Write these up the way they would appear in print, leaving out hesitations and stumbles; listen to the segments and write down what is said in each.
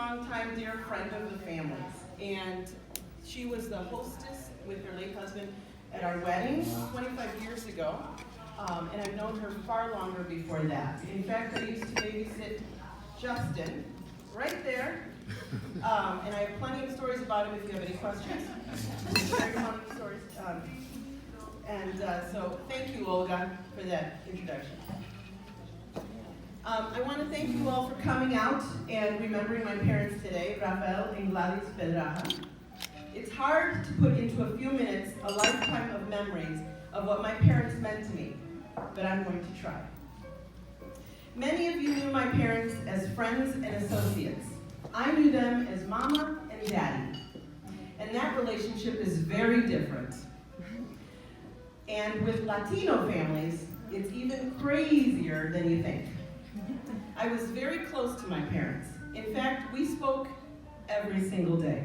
longtime dear friend of the family's, and she was the hostess with her late husband at our wedding 25 years ago, and I've known her far longer before that. In fact, I used to babysit Justin, right there, and I have plenty of stories about him if you have any questions. Very funny stories. So thank you, Olga, for that introduction. I want to thank you all for coming out and remembering my parents today, Rafael and Gladys Pedraja. It's hard to put into a few minutes a lifetime of memories of what my parents meant to me, but I'm going to try. Many of you knew my parents as friends and associates. I knew them as Mama and Daddy, and that relationship is very different. And with Latino families, it's even crazier than you think. I was very close to my parents. In fact, we spoke every single day.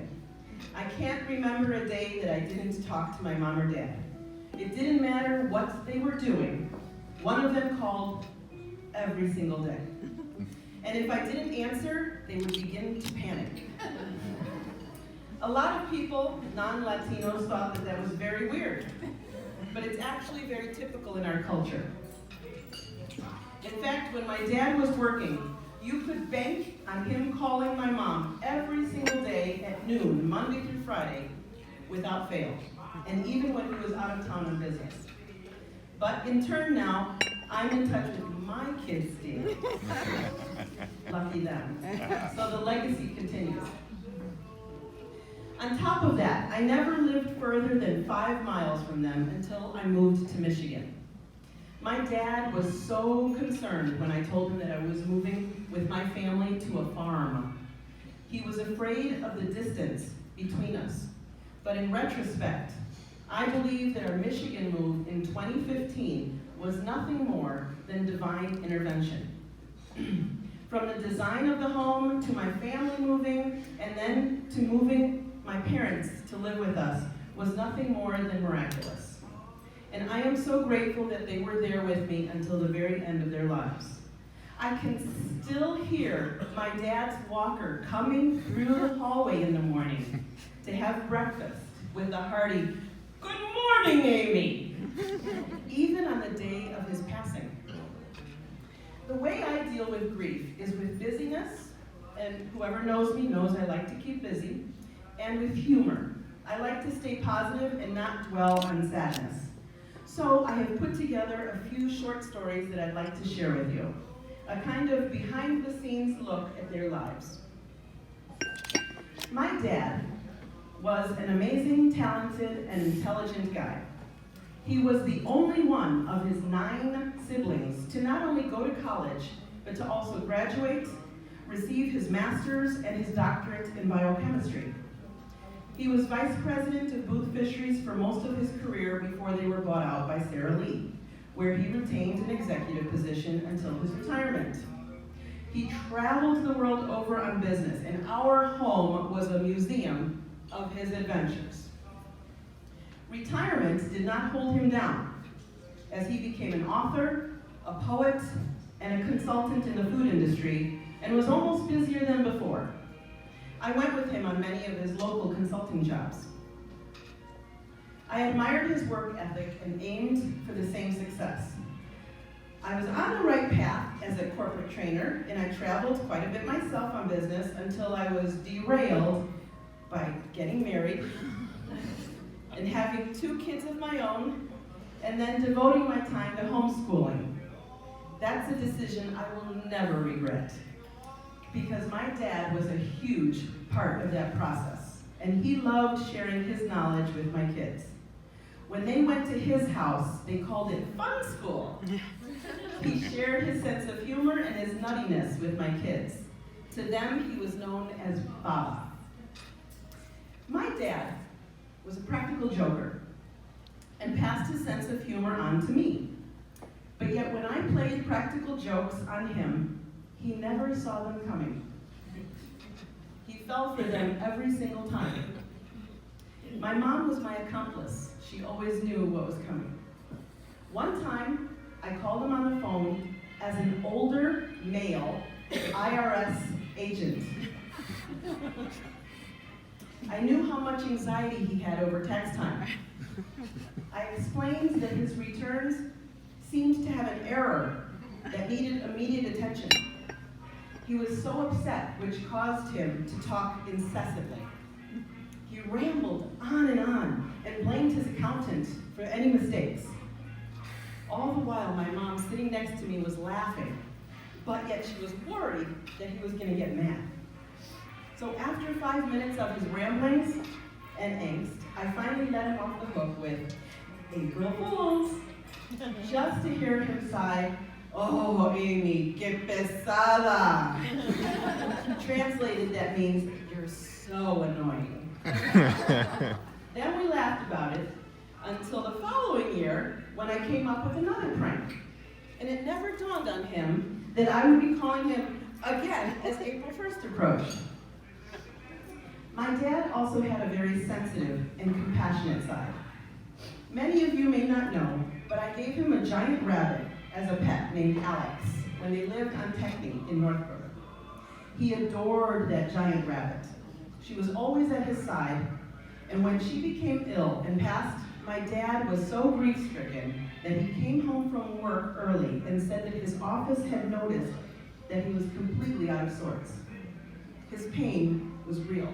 I can't remember a day that I didn't talk to my mom or dad. It didn't matter what they were doing. One of them called every single day. And if I didn't answer, they would begin to panic. A lot of people, non-Latinos, thought that was very weird, but it's actually very typical in our culture. In fact, when my dad was working, you could bank on him calling my mom every single day at noon, Monday through Friday, without fail, and even when he was out of town on business. But in turn now, I'm in touch with my kids' daily. Lucky them. So the legacy continues. On top of that, I never lived further than 5 miles from them until I moved to Michigan. My dad was so concerned when I told him that I was moving with my family to a farm. He was afraid of the distance between us. But in retrospect, I believe that our Michigan move in 2015 was nothing more than divine intervention. From the design of the home, to my family moving, and then to moving my parents to live with us, was nothing more than miraculous. And I am so grateful that they were there with me until the very end of their lives. I can still hear my dad's walker coming through the hallway in the morning to have breakfast with a hearty, "Good morning, Amy," even on the day of his passing. The way I deal with grief is with busyness, and whoever knows me knows I like to keep busy, and with humor. I like to stay positive and not dwell on sadness. So I have put together a few short stories that I'd like to share with you, a kind of behind-the-scenes look at their lives. My dad was an amazing, talented, and intelligent guy. He was the only one of his 9 siblings to not only go to college, but to also graduate, receive his master's and his doctorate in biochemistry. He was vice president of Booth Fisheries for most of his career before they were bought out by Sara Lee, where he retained an executive position until his retirement. He traveled the world over on business, and our home was a museum of his adventures. Retirement did not hold him down, as he became an author, a poet, and a consultant in the food industry, and was almost busier than before. I went with him on many of his local consulting jobs. I admired his work ethic and aimed for the same success. I was on the right path as a corporate trainer, and I traveled quite a bit myself on business until I was derailed by getting married and having 2 kids of my own, and then devoting my time to homeschooling. That's a decision I will never regret, because my dad was a huge part of that process, and he loved sharing his knowledge with my kids. When they went to his house, they called it fun school. He shared his sense of humor and his nuttiness with my kids. To them, he was known as Baba. My dad was a practical joker and passed his sense of humor on to me. But yet when I played practical jokes on him, he never saw them coming. He fell for them every single time. My mom was my accomplice. She always knew what was coming. One time, I called him on the phone as an older male IRS agent. I knew how much anxiety he had over tax time. I explained that his returns seemed to have an error that needed immediate attention. He was so upset, which caused him to talk incessantly. He rambled on and blamed his accountant for any mistakes. All the while, my mom sitting next to me was laughing, but yet she was worried that he was going to get mad. So after 5 minutes of his ramblings and angst, I finally let him off the hook with April Fools, just to hear him sigh, "Oh, Amy, que pesada." Translated, that means, "You're so annoying." Then we laughed about it until the following year when I came up with another prank. And it never dawned on him that I would be calling him again as April 1st approached. My dad also had a very sensitive and compassionate side. Many of you may not know, but I gave him a giant rabbit as a pet named Alex when they lived on Techney in Northbrook. He adored that giant rabbit. She was always at his side, and when she became ill and passed, my dad was so grief-stricken that he came home from work early and said that his office had noticed that he was completely out of sorts. His pain was real.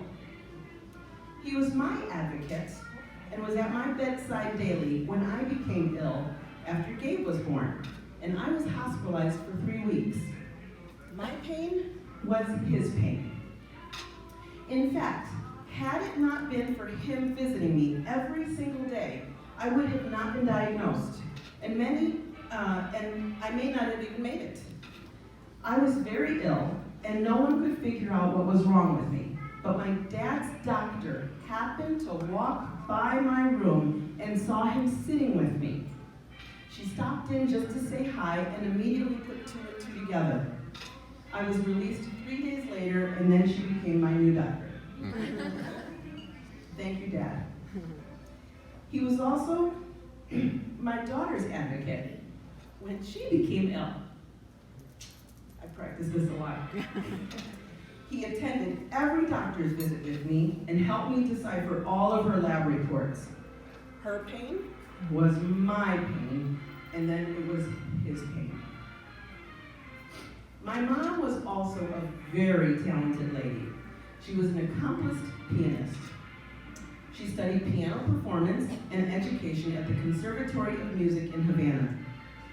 He was my advocate and was at my bedside daily when I became ill after Gabe was born, and I was hospitalized for 3 weeks. My pain was his pain. In fact, had it not been for him visiting me every single day, I would have not been diagnosed, and I may not have even made it. I was very ill, and no one could figure out what was wrong with me. But my dad's doctor happened to walk by my room and saw him sitting with me. She stopped in just to say hi and immediately put 2 and 2 together. I was released 3 days later, and then she became my new doctor. Thank you, Dad. He was also my daughter's advocate when she became ill. I practiced this a lot. He attended every doctor's visit with me and helped me decipher all of her lab reports. Her pain was my pain, and then it was his pain. My mom was also a very talented lady. She was an accomplished pianist. She studied piano performance and education at the Conservatory of Music in Havana.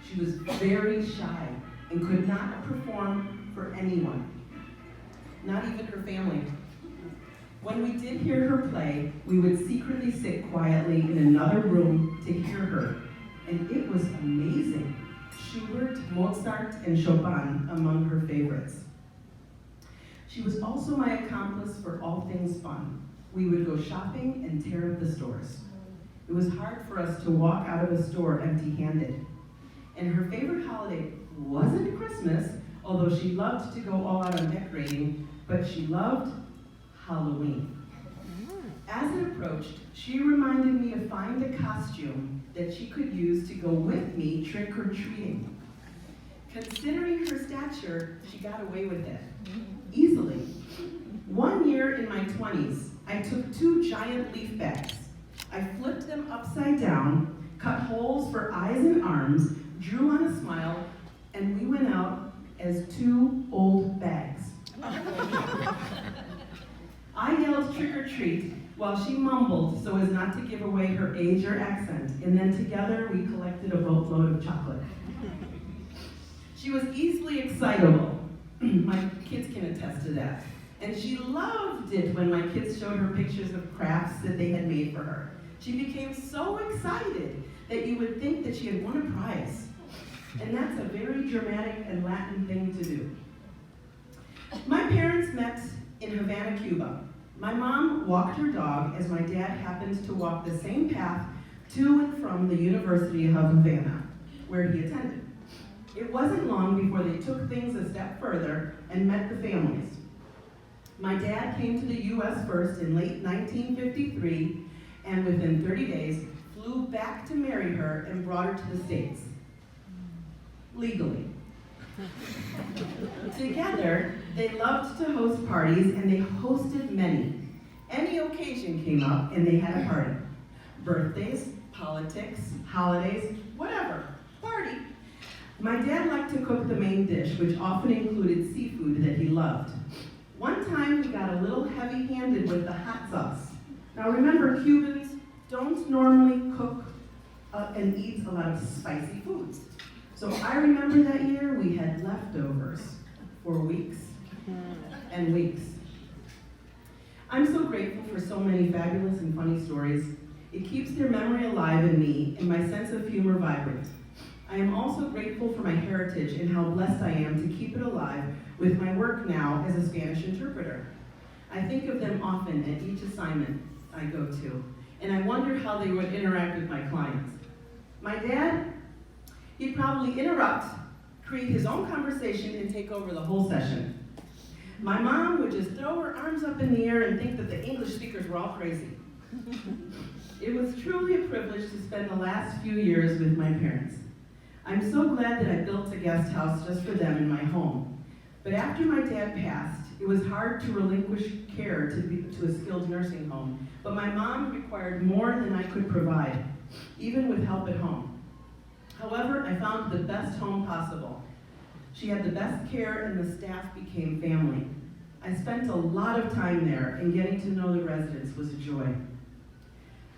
She was very shy and could not perform for anyone, not even her family. When we did hear her play, we would secretly sit quietly in another room to hear her, and it was amazing. Schubert, Mozart, and Chopin among her favorites. She was also my accomplice for all things fun. We would go shopping and tear up the stores. It was hard for us to walk out of a store empty-handed. And her favorite holiday wasn't Christmas, although she loved to go all out on decorating, but she loved Halloween. As it approached, she reminded me to find a costume that she could use to go with me trick-or-treating. Considering her stature, she got away with it, easily. One year in my 20s, I took 2 giant leaf bags. I flipped them upside down, cut holes for eyes and arms, drew on a smile, and we went out as 2 old bags. I yelled trick or treat while she mumbled so as not to give away her age or accent, and then together we collected a boatload of chocolate. She was easily excitable. My kids can attest to that. And she loved it when my kids showed her pictures of crafts that they had made for her. She became so excited that you would think that she had won a prize. And that's a very dramatic and Latin thing to do. My parents met in Havana, Cuba. My mom walked her dog as my dad happened to walk the same path to and from the University of Havana, where he attended. It wasn't long before they took things a step further and met the families. My dad came to the U.S. first in late 1953, and within 30 days, flew back to marry her and brought her to the States. Legally. Together, they loved to host parties, and they hosted many. Any occasion came up and they had a party. Birthdays, politics, holidays, whatever, party. My dad liked to cook the main dish, which often included seafood that he loved. One time he got a little heavy-handed with the hot sauce. Now remember, Cubans don't normally cook and eat a lot of spicy foods. So I remember that year we had leftovers for weeks and weeks. I'm so grateful for so many fabulous and funny stories. It keeps their memory alive in me and my sense of humor vibrant. I am also grateful for my heritage and how blessed I am to keep it alive with my work now as a Spanish interpreter. I think of them often at each assignment I go to, and I wonder how they would interact with my clients. My dad, he'd probably interrupt, create his own conversation, and take over the whole session. My mom would just throw her arms up in the air and think that the English speakers were all crazy. It was truly a privilege to spend the last few years with my parents. I'm so glad that I built a guest house just for them in my home. But after my dad passed, it was hard to relinquish care to a skilled nursing home. But my mom required more than I could provide, even with help at home. However, I found the best home possible. She had the best care and the staff became family. I spent a lot of time there, and getting to know the residents was a joy.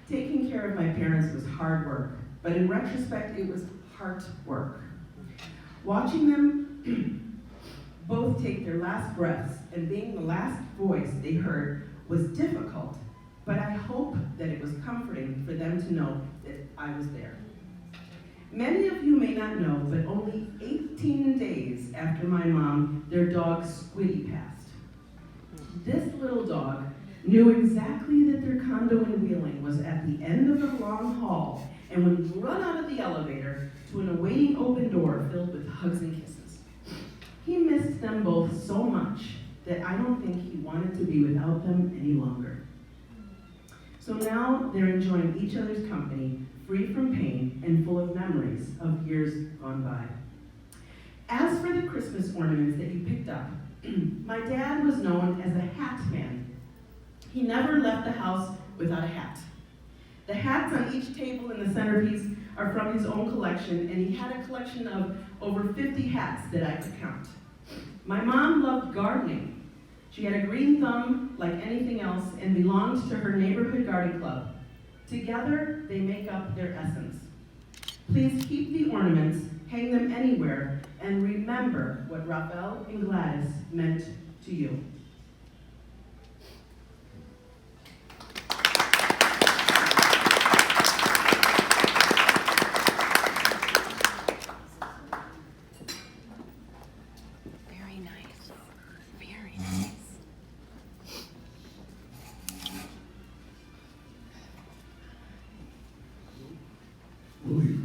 Taking care of my parents was hard work, but in retrospect, it was heart work. Watching them both take their last breaths and being the last voice they heard was difficult, but I hope that it was comforting for them to know that I was there. Many of you may not know, but only 18 days after my mom, their dog Squiddy passed. This little dog knew exactly that their condo in Wheeling was at the end of the long hall and would run out of the elevator to an awaiting open door filled with hugs and kisses. He missed them both so much that I don't think he wanted to be without them any longer. So now they're enjoying each other's company, free from pain and full of memories of years gone by. As for the Christmas ornaments that you picked up, my dad was known as a hat man. He never left the house without a hat. The hats on each table in the centerpiece are from his own collection, and he had a collection of over 50 hats that I could count. My mom loved gardening. She had a green thumb like anything else and belonged to her neighborhood garden club. Together, they make up their essence. Please keep the ornaments, hang them anywhere, and remember what Rafael and Gladys meant to you. Very nice. Very nice. Will you